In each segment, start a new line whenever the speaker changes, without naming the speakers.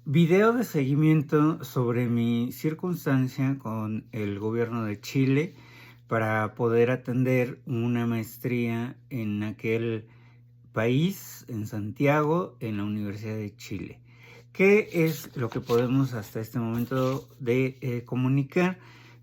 Video de seguimiento sobre mi circunstancia con el gobierno de Chile para poder atender una maestría en aquel país, en Santiago, en la Universidad de Chile. ¿Qué es lo que podemos hasta este momento de comunicar?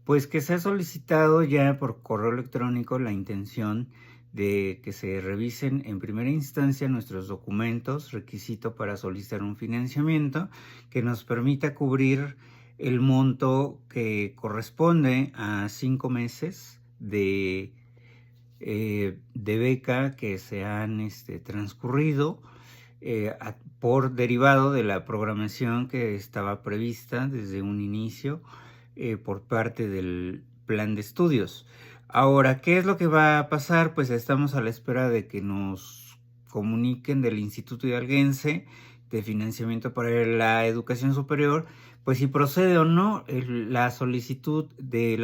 Pues que se ha solicitado ya por correo electrónico la intención de que se revisen en primera instancia nuestros documentos, requisito para solicitar un financiamiento que nos permita cubrir el monto que corresponde a 5 meses de beca que se han transcurrido por derivado de la programación que estaba prevista desde un inicio por parte del plan de estudios. Ahora, ¿qué es lo que va a pasar? Pues estamos a la espera de que nos comuniquen del Instituto Hidalguense de Financiamiento para la Educación Superior, pues si procede o no la solicitud de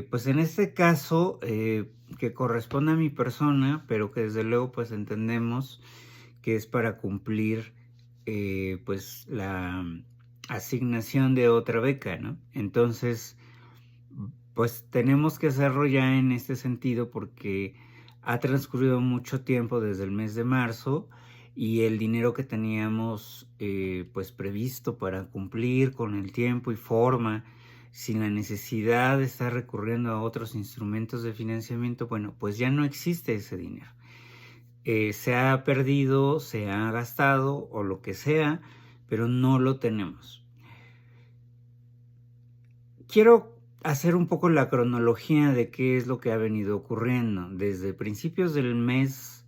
pues en este caso, que corresponde a mi persona, pero que desde luego pues entendemos que es para cumplir pues la asignación de otra beca, ¿no? Entonces, pues tenemos que hacerlo ya en este sentido porque ha transcurrido mucho tiempo desde el mes de marzo y el dinero que teníamos pues previsto para cumplir con el tiempo y forma sin la necesidad de estar recurriendo a otros instrumentos de financiamiento, bueno, pues ya no existe ese dinero. Se ha perdido, se ha gastado o lo que sea, pero no lo tenemos. Quiero hacer un poco la cronología de qué es lo que ha venido ocurriendo. Desde principios del mes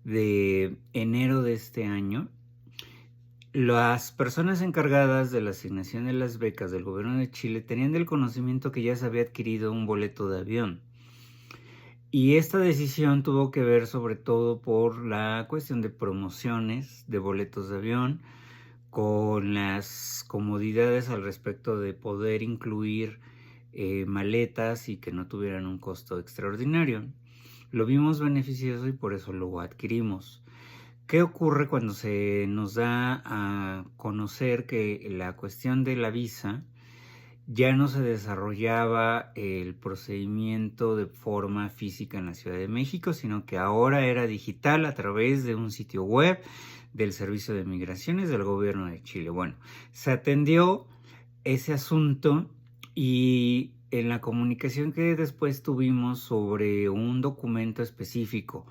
de enero de este año, las personas encargadas de la asignación de las becas del gobierno de Chile tenían el conocimiento que ya se había adquirido un boleto de avión. Y esta decisión tuvo que ver sobre todo por la cuestión de promociones de boletos de avión, con las comodidades al respecto de poder incluir maletas y que no tuvieran un costo extraordinario. Lo vimos beneficioso y por eso lo adquirimos. ¿Qué ocurre cuando se nos da a conocer que la cuestión de la visa ya no se desarrollaba el procedimiento de forma física en la Ciudad de México, sino que ahora era digital a través de un sitio web del Servicio de Migraciones del Gobierno de Chile? Bueno, se atendió ese asunto y en la comunicación que después tuvimos sobre un documento específico,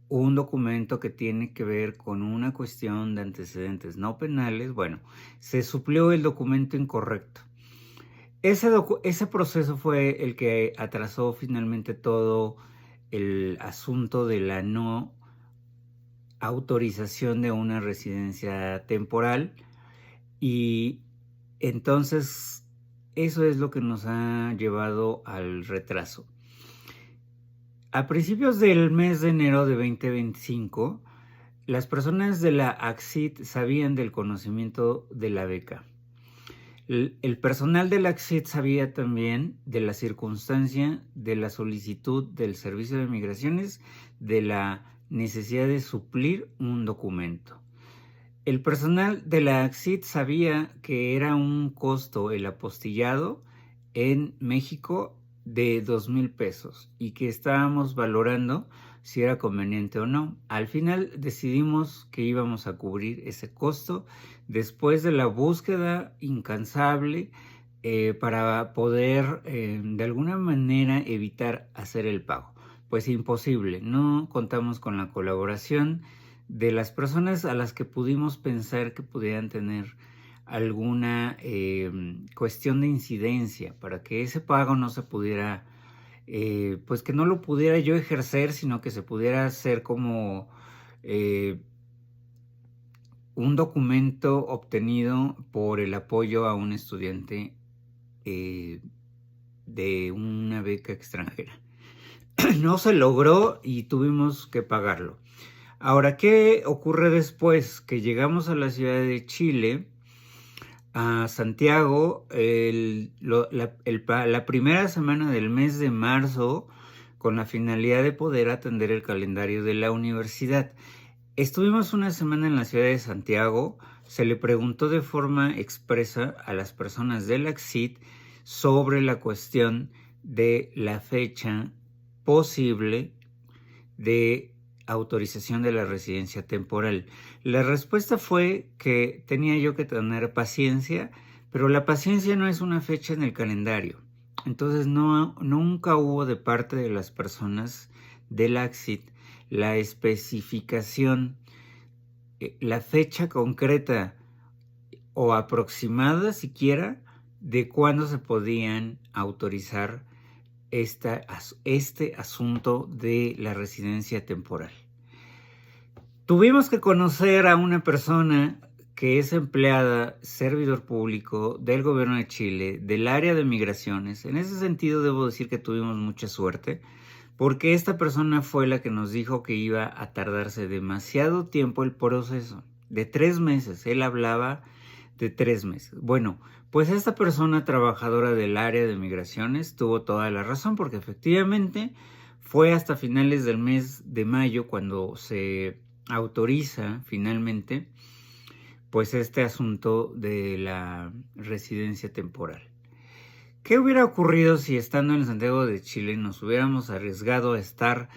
un documento que tiene que ver con una cuestión de antecedentes no penales, bueno, se suplió el documento incorrecto. Ese proceso fue el que atrasó finalmente todo el asunto de la no autorización de una residencia temporal y entonces eso es lo que nos ha llevado al retraso. A principios del mes de enero de 2025, las personas de la ACSID sabían del conocimiento de la beca. El personal de la ACSID sabía también de la circunstancia de la solicitud del Servicio de Migraciones de la necesidad de suplir un documento. El personal de la ACSID sabía que era un costo el apostillado en México de 2,000 pesos y que estábamos valorando si era conveniente o no. Al final decidimos que íbamos a cubrir ese costo después de la búsqueda incansable para poder de alguna manera evitar hacer el pago. Pues imposible, no contamos con la colaboración de las personas a las que pudimos pensar que pudieran tener alguna cuestión de incidencia para que ese pago no se pudiera, pues que no lo pudiera yo ejercer, sino que se pudiera hacer como un documento obtenido por el apoyo a un estudiante de una beca extranjera. No se logró y tuvimos que pagarlo. Ahora, ¿qué ocurre después? Que llegamos a la ciudad de Chile, a Santiago, la primera semana del mes de marzo, con la finalidad de poder atender el calendario de la universidad. Estuvimos una semana en la ciudad de Santiago, se le preguntó de forma expresa a las personas del ACSIT sobre la cuestión de la fecha posible de autorización de la residencia temporal. La respuesta fue que tenía yo que tener paciencia, pero la paciencia no es una fecha en el calendario. Entonces nunca hubo de parte de las personas del ACSIT la especificación, la fecha concreta o aproximada siquiera de cuándo se podían autorizar este asunto de la residencia temporal. Tuvimos que conocer a una persona que es empleada, servidor público del gobierno de Chile, del área de migraciones. En ese sentido debo decir que tuvimos mucha suerte, porque esta persona fue la que nos dijo que iba a tardarse demasiado tiempo el proceso, de 3 meses. Él hablaba de 3 meses. Bueno, pues esta persona trabajadora del área de migraciones tuvo toda la razón, porque efectivamente fue hasta finales del mes de mayo cuando se autoriza finalmente pues este asunto de la residencia temporal. ¿Qué hubiera ocurrido si estando en Santiago de Chile nos hubiéramos arriesgado a estar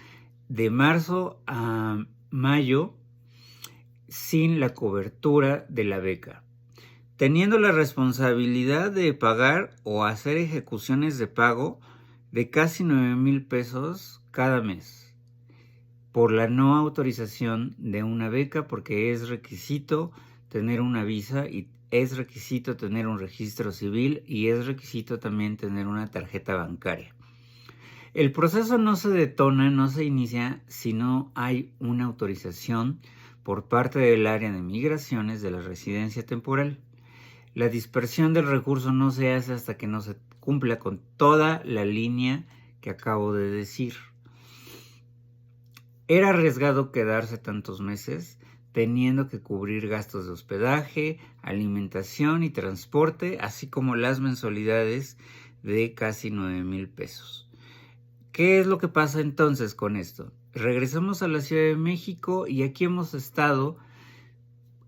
de marzo a mayo sin la cobertura de la beca, teniendo la responsabilidad de pagar o hacer ejecuciones de pago de casi 9,000 pesos cada mes por la no autorización de una beca, porque es requisito tener una visa y es requisito tener un registro civil y es requisito también tener una tarjeta bancaria? El proceso no se detona, no se inicia si no hay una autorización por parte del área de migraciones de la residencia temporal. La dispersión del recurso no se hace hasta que no se cumpla con toda la línea que acabo de decir. Era arriesgado quedarse tantos meses teniendo que cubrir gastos de hospedaje, alimentación y transporte, así como las mensualidades de casi 9,000 pesos. ¿Qué es lo que pasa entonces con esto? Regresamos a la Ciudad de México y aquí hemos estado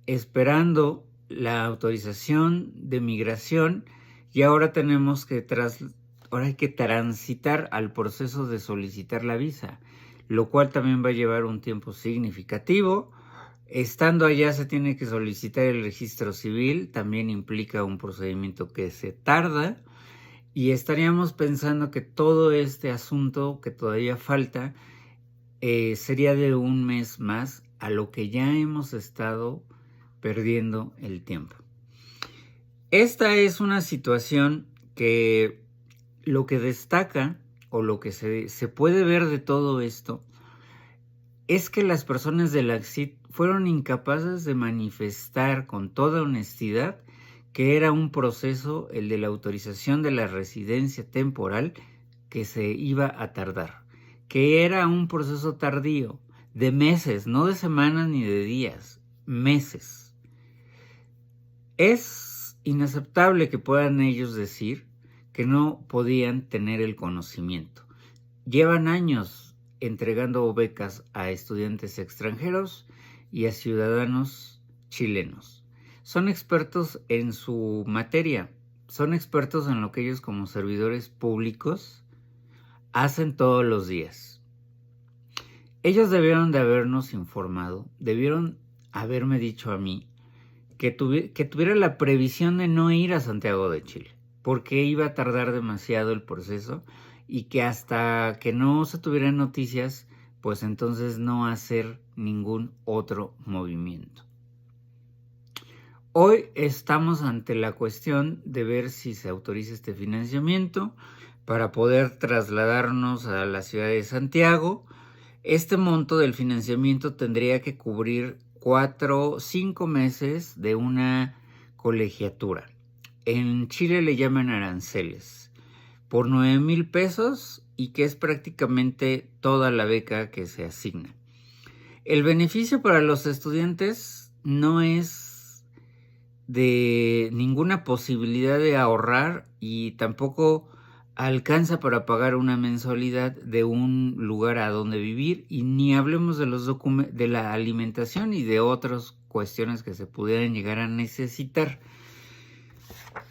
esperando la autorización de migración y ahora tenemos que ahora hay que transitar al proceso de solicitar la visa, lo cual también va a llevar un tiempo significativo. Estando allá se tiene que solicitar el registro civil, también implica un procedimiento que se tarda, y estaríamos pensando que todo este asunto que todavía falta sería de un mes más, a lo que ya hemos estado perdiendo el tiempo. Esta es una situación que lo que destaca o lo que se puede ver de todo esto es que las personas del ACSIT fueron incapaces de manifestar con toda honestidad que era un proceso, el de la autorización de la residencia temporal, que se iba a tardar, que era un proceso tardío, de meses, no de semanas ni de días, meses. Es inaceptable que puedan ellos decir que no podían tener el conocimiento. Llevan años entregando becas a estudiantes extranjeros y a ciudadanos chilenos. Son expertos en su materia, son expertos en lo que ellos como servidores públicos hacen todos los días. Ellos debieron de habernos informado, debieron haberme dicho a mí que tuviera la previsión de no ir a Santiago de Chile, porque iba a tardar demasiado el proceso y que hasta que no se tuvieran noticias, pues entonces no hacer ningún otro movimiento. Hoy estamos ante la cuestión de ver si se autoriza este financiamiento para poder trasladarnos a la ciudad de Santiago. Este monto del financiamiento tendría que cubrir 4 o 5 meses de una colegiatura. En Chile le llaman aranceles, por 9,000 pesos, y que es prácticamente toda la beca que se asigna. El beneficio para los estudiantes no es de ninguna posibilidad de ahorrar y tampoco alcanza para pagar una mensualidad de un lugar a donde vivir, y ni hablemos de de la alimentación y de otras cuestiones que se pudieran llegar a necesitar.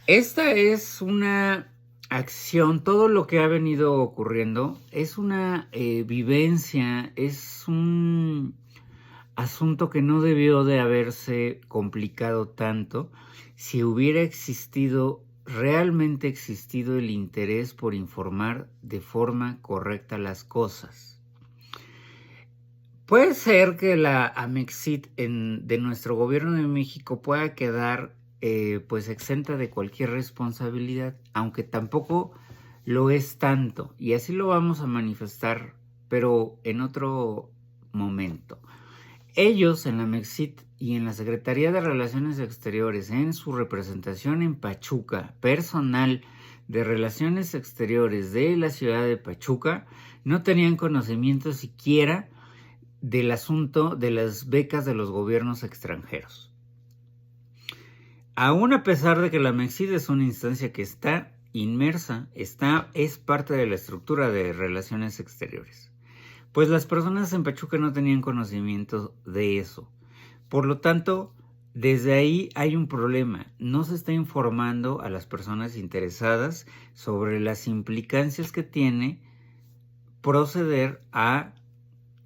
Esta es una acción, todo lo que ha venido ocurriendo es una vivencia, es un asunto que no debió de haberse complicado tanto si hubiera realmente existido el interés por informar de forma correcta las cosas. Puede ser que la Amexit de nuestro gobierno de México pueda quedar pues exenta de cualquier responsabilidad, aunque tampoco lo es tanto, y así lo vamos a manifestar, pero en otro momento. Ellos en la Amexit y en la Secretaría de Relaciones Exteriores, en su representación en Pachuca, personal de Relaciones Exteriores de la ciudad de Pachuca, no tenían conocimiento siquiera del asunto de las becas de los gobiernos extranjeros. Aún a pesar de que la Amexit es una instancia que está inmersa, es parte de la estructura de Relaciones Exteriores. Pues las personas en Pachuca no tenían conocimiento de eso. Por lo tanto, desde ahí hay un problema. No se está informando a las personas interesadas sobre las implicancias que tiene proceder a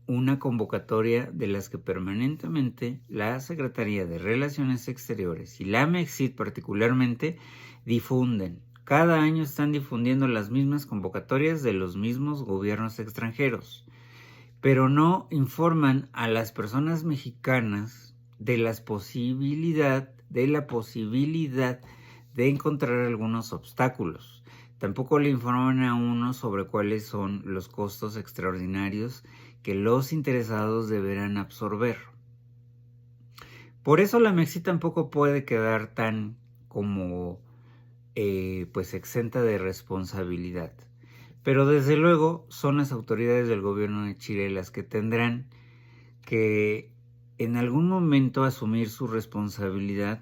una convocatoria de las que permanentemente la Secretaría de Relaciones Exteriores y la Amexit particularmente difunden. Cada año están difundiendo las mismas convocatorias de los mismos gobiernos extranjeros, pero no informan a las personas mexicanas de la posibilidad de encontrar algunos obstáculos. Tampoco le informan a uno sobre cuáles son los costos extraordinarios que los interesados deberán absorber. Por eso la Amexit tampoco puede quedar tan como pues exenta de responsabilidad. Pero desde luego son las autoridades del gobierno de Chile las que tendrán que en algún momento asumir su responsabilidad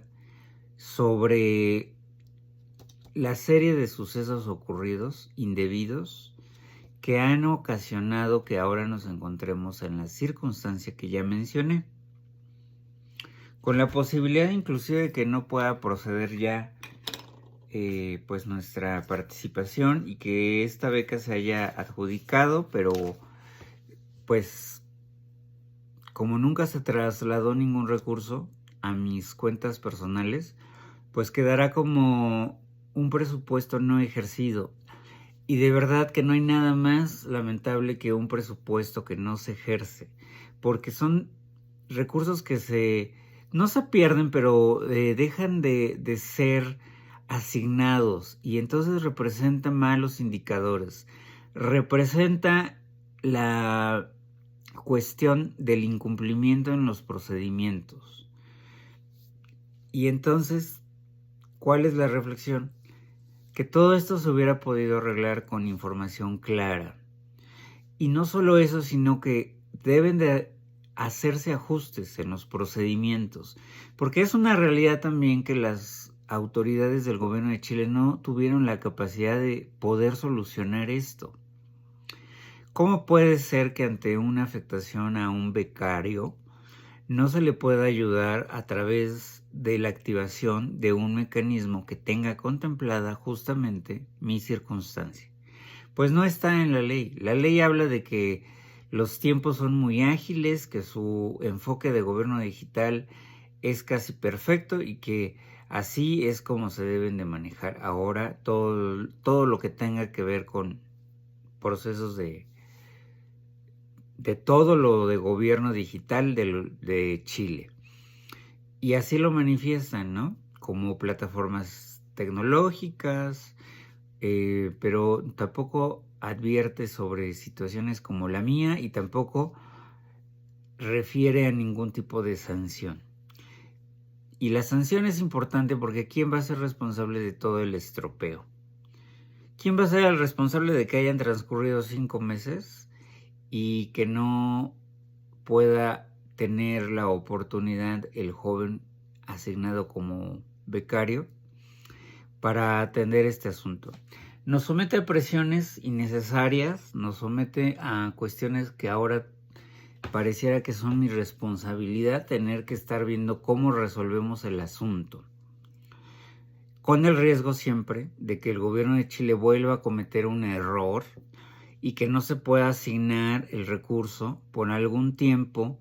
sobre la serie de sucesos ocurridos, indebidos, que han ocasionado que ahora nos encontremos en la circunstancia que ya mencioné, con la posibilidad inclusive de que no pueda proceder ya pues nuestra participación y que esta beca se haya adjudicado, pero pues como nunca se trasladó ningún recurso a mis cuentas personales, pues quedará como un presupuesto no ejercido. Y de verdad que no hay nada más lamentable que un presupuesto que no se ejerce, porque son recursos que no se pierden, pero dejan de ser asignados, y entonces representa malos indicadores. Representa la cuestión del incumplimiento en los procedimientos. Y entonces, ¿cuál es la reflexión? Que todo esto se hubiera podido arreglar con información clara. Y no solo eso, sino que deben de hacerse ajustes en los procedimientos, porque es una realidad también que las autoridades del gobierno de Chile no tuvieron la capacidad de poder solucionar esto. ¿Cómo puede ser que ante una afectación a un becario no se le pueda ayudar a través de la activación de un mecanismo que tenga contemplada justamente mi circunstancia? Pues no está en la ley. La ley habla de que los tiempos son muy ágiles, que su enfoque de gobierno digital es casi perfecto y que así es como se deben de manejar ahora todo lo que tenga que ver con procesos de todo lo de gobierno digital de Chile. Y así lo manifiestan, ¿no? Como plataformas tecnológicas, pero tampoco advierte sobre situaciones como la mía y tampoco refiere a ningún tipo de sanción. Y la sanción es importante porque ¿quién va a ser responsable de todo el estropeo? ¿Quién va a ser el responsable de que hayan transcurrido 5 meses y que no pueda tener la oportunidad el joven asignado como becario para atender este asunto? nos somete a presiones innecesarias, nos somete a cuestiones que ahora pareciera que son mi responsabilidad tener que estar viendo cómo resolvemos el asunto. Con el riesgo siempre de que el gobierno de Chile vuelva a cometer un error y que no se pueda asignar el recurso por algún tiempo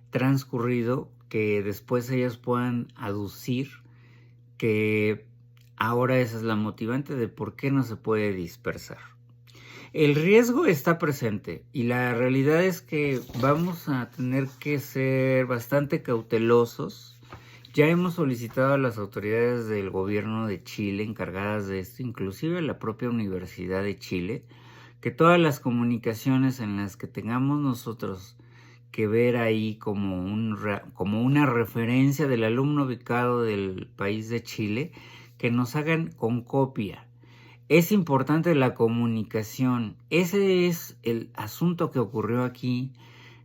transcurrido, que después ellos puedan aducir que ahora esa es la motivante de por qué no se puede dispersar. El riesgo está presente y la realidad es que vamos a tener que ser bastante cautelosos. Ya hemos solicitado a las autoridades del gobierno de Chile encargadas de esto, inclusive a la propia Universidad de Chile, que todas las comunicaciones en las que tengamos nosotros que ver ahí como una referencia del alumno becado del país de Chile, que nos hagan con copia. Es importante la comunicación. Ese es el asunto que ocurrió aquí.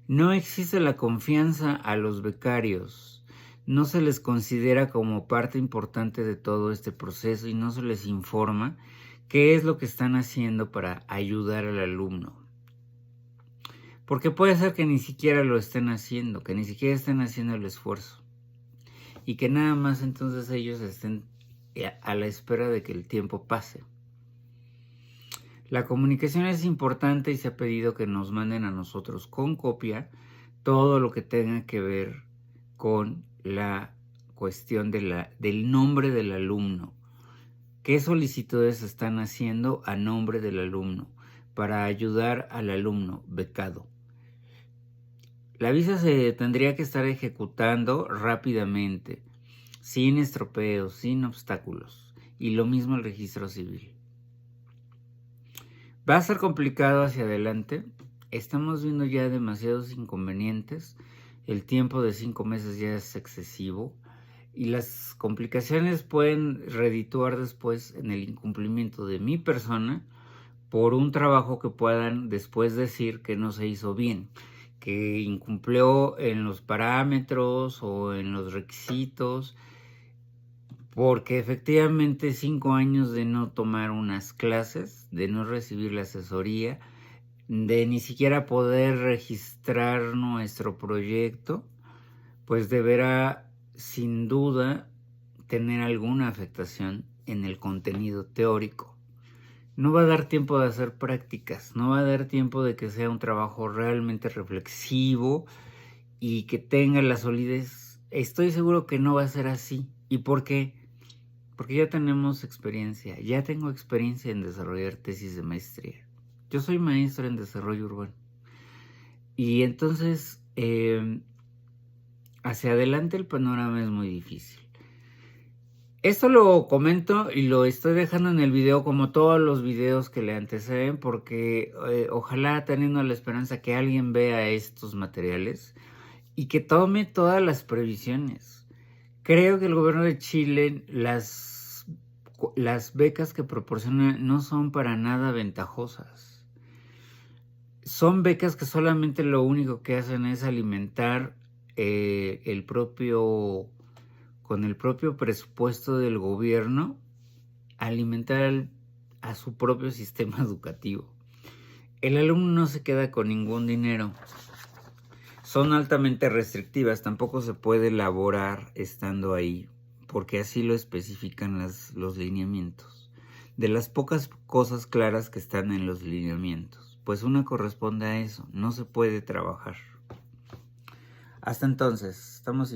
No existe la confianza a los becarios. No se les considera como parte importante de todo este proceso y no se les informa qué es lo que están haciendo para ayudar al alumno. Porque puede ser que ni siquiera lo estén haciendo, que ni siquiera estén haciendo el esfuerzo. Y que nada más entonces ellos estén a la espera de que el tiempo pase. La comunicación es importante y se ha pedido que nos manden a nosotros con copia todo lo que tenga que ver con la cuestión del nombre del alumno. ¿Qué solicitudes están haciendo a nombre del alumno para ayudar al alumno becado? La visa se tendría que estar ejecutando rápidamente, sin estropeos, sin obstáculos, y lo mismo el registro civil. Va a ser complicado hacia adelante. Estamos viendo ya demasiados inconvenientes. El tiempo de 5 meses ya es excesivo. Y las complicaciones pueden redituar después en el incumplimiento de mi persona por un trabajo que puedan después decir que no se hizo bien, que incumplió en los parámetros o en los requisitos, porque efectivamente 5 años de no tomar unas clases, de no recibir la asesoría, de ni siquiera poder registrar nuestro proyecto, pues deberá sin duda tener alguna afectación en el contenido teórico. No va a dar tiempo de hacer prácticas, no va a dar tiempo de que sea un trabajo realmente reflexivo y que tenga la solidez. Estoy seguro que no va a ser así. ¿Y por qué? Porque ya tenemos experiencia, ya tengo experiencia en desarrollar tesis de maestría. Yo soy maestro en desarrollo urbano. Y entonces, hacia adelante el panorama es muy difícil. Esto lo comento y lo estoy dejando en el video como todos los videos que le anteceden, porque ojalá teniendo la esperanza que alguien vea estos materiales y que tome todas las previsiones. Creo que el gobierno de Chile, las becas que proporciona no son para nada ventajosas. Son becas que solamente lo único que hacen es alimentar con el propio presupuesto del gobierno, alimentar a su propio sistema educativo. El alumno no se queda con ningún dinero. Son altamente restrictivas, tampoco se puede elaborar estando ahí, porque así lo especifican los lineamientos. De las pocas cosas claras que están en los lineamientos, pues una corresponde a eso, no se puede trabajar. Hasta entonces, estamos